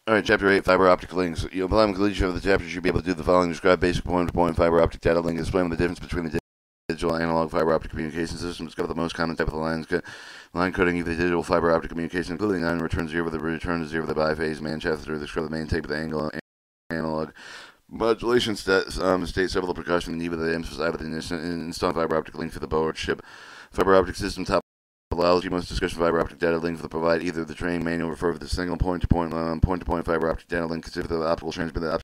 Alright, Chapter 8, Fiber Optic Links. Upon completion of the chapter, you should be able to do the following. Describe basic point-to-point fiber optic data link. Explain the difference between the digital analog fiber optic communication systems. Discover the most common type of line coding of the digital fiber optic communication, including line return zero with the return to zero with the biphase Manchester. Describe the main type of the analog modulation state several precautions needed to emphasize with the install fiber optic link for the board ship. Fiber optic system topology must discuss fiber optic data link for the provide either the train manual refer to the single point-to-point fiber optic data link consider the optical transmit the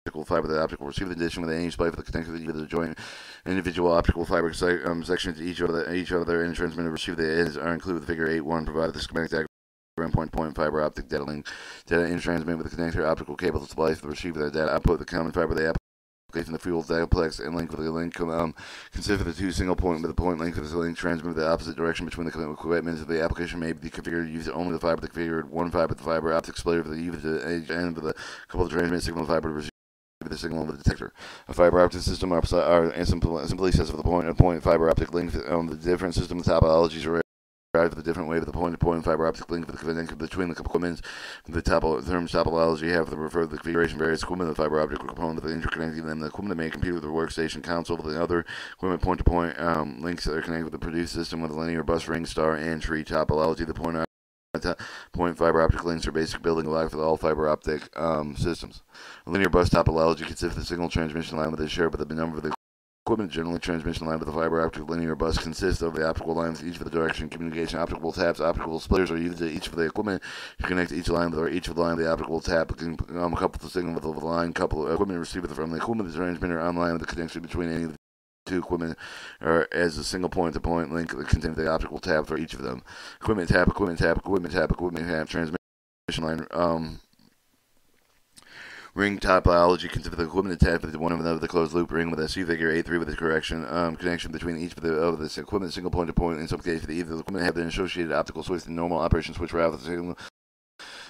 optical fiber the optical receiver addition with any splice for the connectivity of the joint individual optical fiber sections each of their and transmitter receiver the are included with figure 8.1 provided the schematic diagram point-to-point fiber optic data link data in transmit with the connector optical cable to splice the receiver the data output the common fiber the application the fuel dataplex and link with the link consider the two single point with the point link with the link transmit the opposite direction between the equipment of the application may be configured use only the fiber the configured one fiber the fiber optic splitter for the either the end of the couple of transmit signal fiber to receive the signal of the detector. A fiber optic system simply says for the point-to-point fiber optic link the different system topologies are for the different way of the point-to-point fiber optic link for the connection between the equipment. The terms topology have to refer to the configuration various equipment of the fiber optic component of the interconnecting them. The equipment may compute with the workstation console with the other equipment point-to-point links that are connected with the produced system with a linear bus ring star and tree topology. The point fiber optic links are basic building block for all fiber optic systems. A linear bus topology consists of the signal transmission line with a share with the number of the equipment. Generally, transmission line with the fiber optic linear bus consists of the optical lines each for the direction communication. Optical taps, optical splitters are used to each for the equipment to connect each line with or each of the line of the optical tap. Couple the signal with the line, couple equipment receiver from the equipment, the transmitter online with the connection between any of the two equipment or as a single point-to-point link that contains the optical tab for each of them. Equipment tap, equipment tap, equipment tap, equipment tap, transmission line. Ring topology consists of the equipment tap with one of the closed loop ring with a C figure 8.3 with the connection between each of the equipment single point-to-point. In some cases, either the equipment have the associated optical switch and normal operation switch route the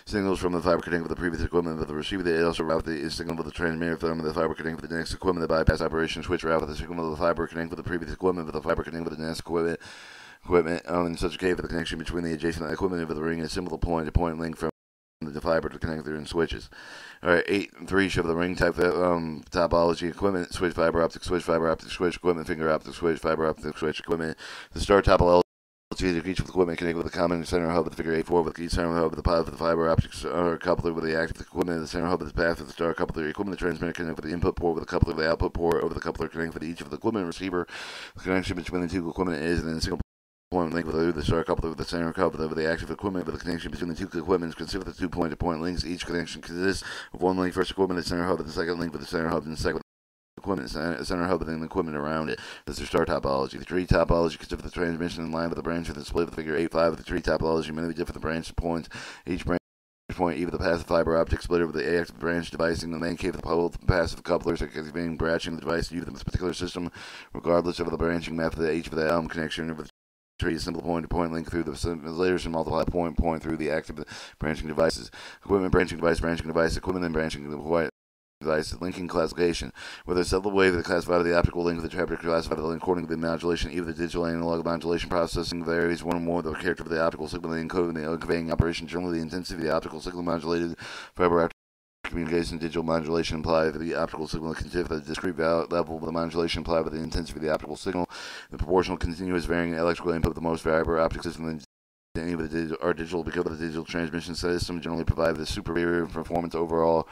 signals from the fiber connected with the previous equipment with the receiver. They also route the signal with the transmitter from the fiber connected with the next equipment. The bypass operation switch route with the signal of the fiber connected with the previous equipment with the fiber connected with the next equipment. In such a case, for the connection between the adjacent equipment with the ring is simple point-to-point link from the fiber to connector and switches. Alright, 8.3 show the ring type topology equipment switch fiber optic switch equipment finger optic switch fiber optic switch equipment. The star topology each of the equipment connected with the common center hub of the figure 8.4 with each center hub of the pod of the fiber optics coupler with the active equipment. The center hub of the path of the star coupler equipment. The transmitter connected with the input port with the coupler of the output port over the coupler connected with each of the equipment receiver. The connection between the two equipment is and then single point link with the star coupler with the center coupler with the active equipment with the connection between the two equipments. Consider the two point-to-point links. Each connection consists of one link first equipment, the center hub, and the second link with the center hub and the second equipment, center hub, and the equipment around it. That's the star topology. The tree topology consists of the transmission in line with the branch with the split with the figure 8.5 with the tree topology. Many different branch points. Each branch point either the passive fiber optic splitter with the active branch device in the main cave of the passive couplers are being branching the device to use this particular system, regardless of the branching method of each of the connection with tree a simple point-to-point link through the layers and multiply point through the active branching devices. Equipment branching device, equipment and branching device, linking classification. Whether it's the way that classified the optical link with the chapter classified the link according to the modulation, either the digital analog modulation processing varies one or more the character of the optical signal the encoding the conveying operation. Generally, the intensity of the optical signal modulated fiber optic communication digital modulation implied for the optical signal consists of the discrete level of the modulation implied by the intensity of the optical signal. The proportional continuous varying electrical input of the most fiber optic system any of the digital because of the digital transmission system generally provide the superior performance overall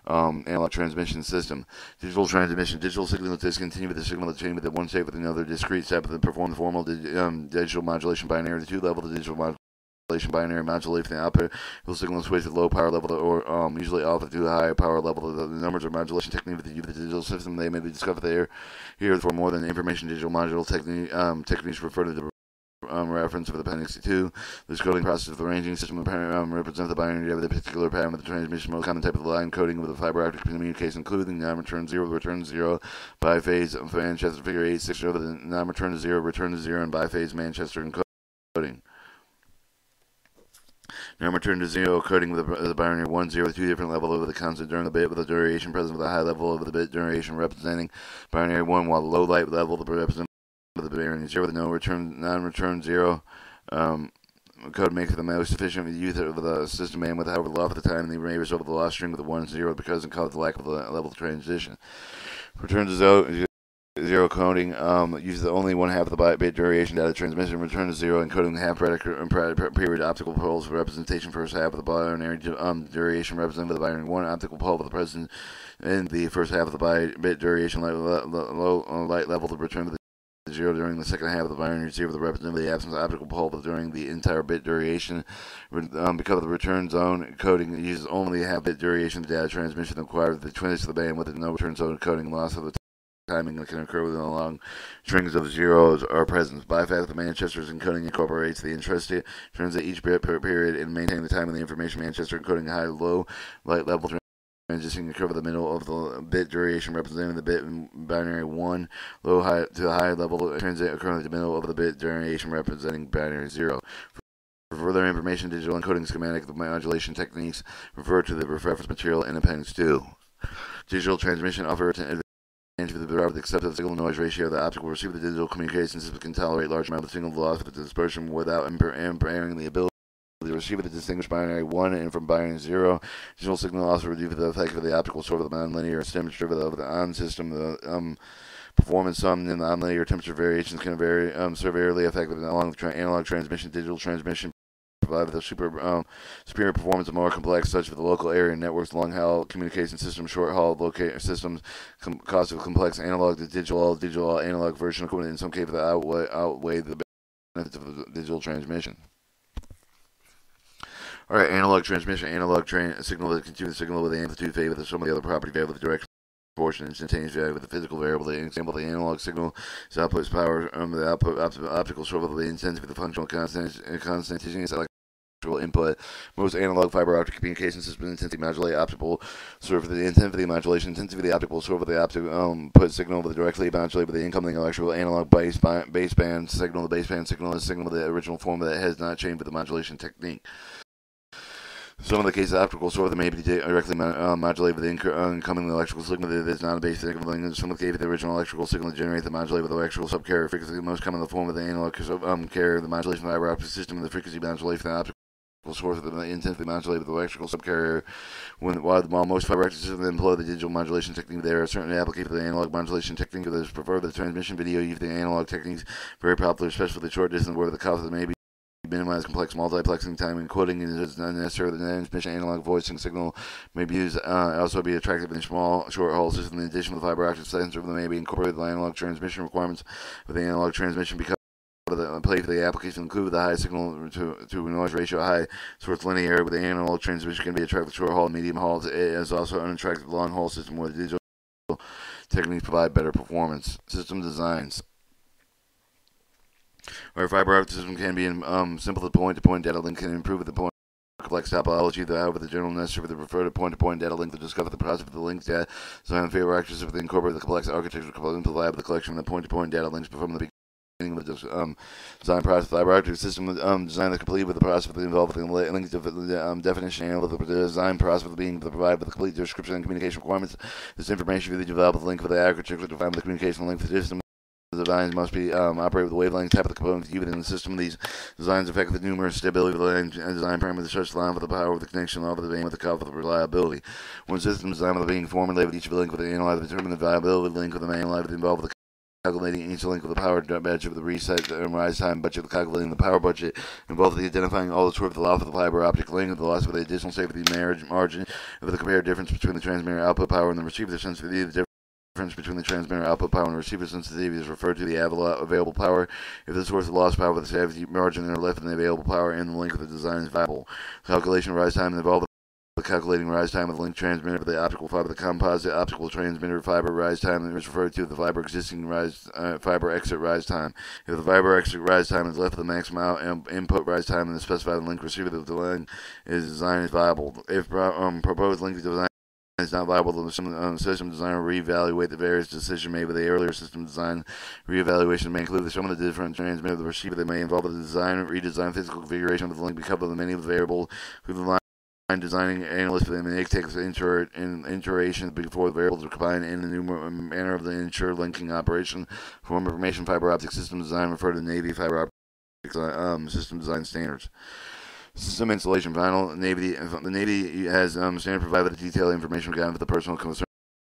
analog transmission system. Digital signal discontinue with the signal chain with the one state with another discrete step of the perform the formal digital modulation binary. The two level the digital modulation binary modulate the output will signal switch at low power level or usually off to the high power level. The numbers of modulation technique with the digital system they may be discovered there. Here for more than information digital module techniques refer to the reference of the appendix 2. This coding process of the ranging system represents the binary of the particular pattern of the transmission. Most common type of line coding with the fiber optic communication, including non-return 0, return 0, biphase Manchester figure 8.6 over the non-return to 0, return to 0, and biphase Manchester encoding. Now return to 0 coding with the binary 1, 0, 2 different level over the constant during the bit with the duration present with a high level over the bit duration representing binary 1, while the low light level the represent the binary 0 with no return non-return 0 code makes the most efficient use of the system bandwidth. However, the loss of the time may result in the lost string with the 1 and 0 because it causes the lack of the level of transition. Return to zero coding uses only one half of the bit duration data transmission. Return to zero encoding half period optical poles for representation. First half of the binary duration represented by the binary 1 optical pole with the present in the first half of the bit duration light level to return to the 0 during the second half of the binary 0 the representative of the absence of optical pole during the entire bit duration. Because of the return zone coding uses only half bit duration of data transmission required the twins of the bandwidth and no return zone coding loss of the timing that can occur within the long strings of zeros are present. Bypass the Manchester's encoding incorporates the intrinsic transit each bit per period and maintain the time of the information. Manchester encoding high low light level transitioning occur over the middle of the bit duration representing the bit in binary 1 low high to high level transit occurring in the middle of the bit duration representing binary 0. For further information, digital encoding schematic modulation techniques refer to the reference material in Appendix 2. Digital transmission offers an advantage with the accepted signal noise ratio. The optical receiver the digital communication system can tolerate large amounts of signal loss with dispersion without impairing the ability to receive to distinguish binary 1 and from binary 0. Digital signal also reduces the effect of the optical sort of the nonlinear temperature of the on system. The performance sum in the nonlinear temperature variations can vary severely affect along the analog transmission. Digital transmission provide the superior performance of more complex, such as the local area networks, long-haul communication systems, short-haul systems, cost of complex analog to digital analog version equipment. In some cases, outweigh the benefits of digital transmission. All right, analog transmission, signal that continuous signal with the amplitude value with some of the other property value with the direct proportion, instantaneous value with the physical variable. The example, the analog signal is output power, the output optical sort of the intensity of the functional constantaneous electrical input. Most analog fiber optic communication systems intensity modulate optical sort of the intensity modulation, intensity of the optical sort of the optical put signal with directly modulate with the incoming electrical analog baseband signal. The baseband signal is signal with the original form that has not changed with the modulation technique. Some of the cases, optical sort of may be directly modulated with the incoming electrical signal that is not a base signal. Some of the cases, the original electrical signal generated the modulate with the electrical subcarrier frequency. The most common in the form of the analog carrier, the modulation of the fiber optic system, and the frequency modulation of the optical source of the intensity modulated with the electrical subcarrier. While most fiber optic systems employ the digital modulation technique, there are certain applications of the analog modulation technique that is preferred. The transmission video use the analog techniques very popular, especially for the short distance where the cost may be minimize complex multiplexing time and coding is not necessary. The transmission analog voicing signal may be used, also be attractive in small short haul systems. In addition to the fiber optic sensor, they may be incorporated the analog transmission requirements with the analog transmission because the play for the application include the high signal to noise ratio high, so it's linear. With the analog transmission can be attractive short haul and medium hauls. It is also an attractive long haul system where the digital techniques provide better performance. System designs. Where fiber optic system can be simple to point-to-point data link can improve with the point complex topology. However, the general necessary for the referred point-to-point data link to discover the process of the links data design fiber actors if they incorporate the complex architecture component to the lab. The collection of the point-to-point data links from the beginning of the design process. Fiber optic system design is complete with the process of the involved with the link definition and with the design process of being provided with the complete description and communication requirements. This information will be developed with the link for the architecture defined with the communication link for the system. The designs must be operate with the wavelength type of the components used in the system. These designs affect the numerous stability of the design parameters such as line with the power of the connection, line with the being with the cost of the reliability. One system design with the being formulated with each link with the analyzer to determine the viability of the link with the main line involved with the calculating each link with the power budget of the reset and rise time budget, calculating the power budget involved with identifying all the sort of the loss of the fiber optic link, the loss of the additional safety margin of the compared difference between the transmitter output power and the receiver sensitivity. The difference between the transmitter output power and the receiver sensitivity is referred to the available power. If the source of lost power with the safety margin are left in the available power and the link of the design is viable. Calculation of rise time involved the calculating rise time of the link transmitter of the optical fiber. The composite optical transmitter fiber rise time is referred to the fiber existing fiber exit rise time. If the fiber exit rise time is left with the maximum input rise time in the specified link receiver, the link design is viable. If proposed link design is not viable, the system designer will reevaluate the various decisions made with the earlier system design. Reevaluation may include some of the different transmitter of the receiver that may involve the design, redesign, physical configuration of the link because of the many variables who the line designing analyst for them may take iteration before the variables are combined in the new manner of the ensure linking operation. For more information, fiber optic system design refer to Navy fiber optic system design standards. System installation final. The Navy has standard provided detailed information regarding the personal concern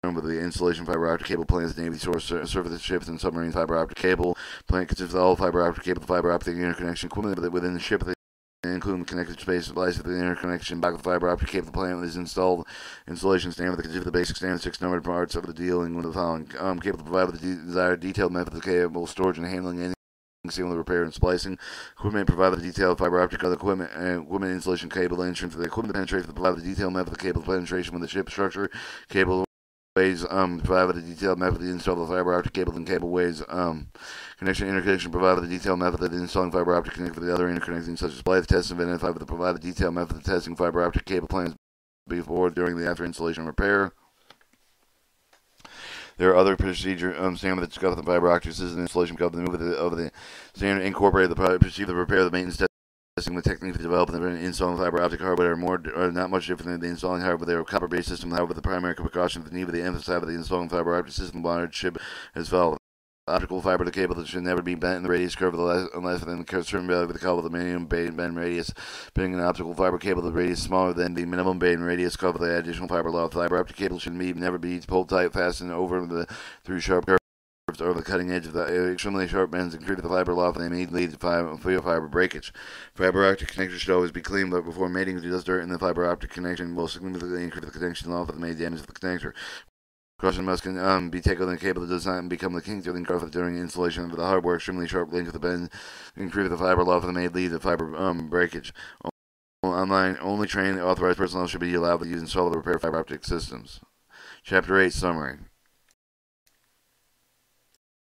with the installation of fiber optic cable plans. The Navy source surface ships and submarine fiber optic cable plant consists of all fiber optic cable, fiber optic interconnection equipment within the ship, including connected space supplies for the interconnection back of the fiber optic cable plant is installed. Installation standard that consists of the basic standard 6 numbered parts of the dealing with the following cable to provide with the desired detailed method of cable storage and handling any sealing, repair, and splicing. Equipment provided the detailed fiber optic other equipment and equipment installation cable entrance for the equipment penetration to provide the detailed method of cable penetration with the ship structure. Cable ways provided the detailed method of the install of the fiber optic cable and cable ways connection interconnection provided the detailed method of installing fiber optic connect for the other interconnecting such as splice test and identified with the provided detailed method of testing fiber optic cable plans before, during, the after installation and repair. There are other procedure standards that cover the fiber optic system installation cover the move of the standard incorporated the procedure, the repair, the maintenance testing, the technique developed and installing fiber optic hardware are not much different than the installing hardware. They are a copper-based system. However, the primary precaution for the need of the emphasis of the installing fiber optic system wired ship as follows. Optical fiber to cable that should never be bent in the radius curve unless within a certain value of the cable of the minimum bend radius. Bending an optical fiber cable the radius smaller than the minimum bend radius cover the additional fiber law. Fiber optic cable should never be pulled tight, fastened over through sharp curves or the cutting edge of the extremely sharp bends and create the fiber law, and they may lead to fiber breakage. Fiber optic connectors should always be cleaned, but before mating, dust, dirt in the fiber optic connection will significantly increase the connection law that may damage the connector. Caution must be taken on the cable that does not become the kinks during installation of the hardware. Extremely sharp link of the bend increase the fiber law that may lead to fiber breakage. Online, only trained authorized personnel should be allowed to use and install the repair fiber optic systems. Chapter 8 Summary.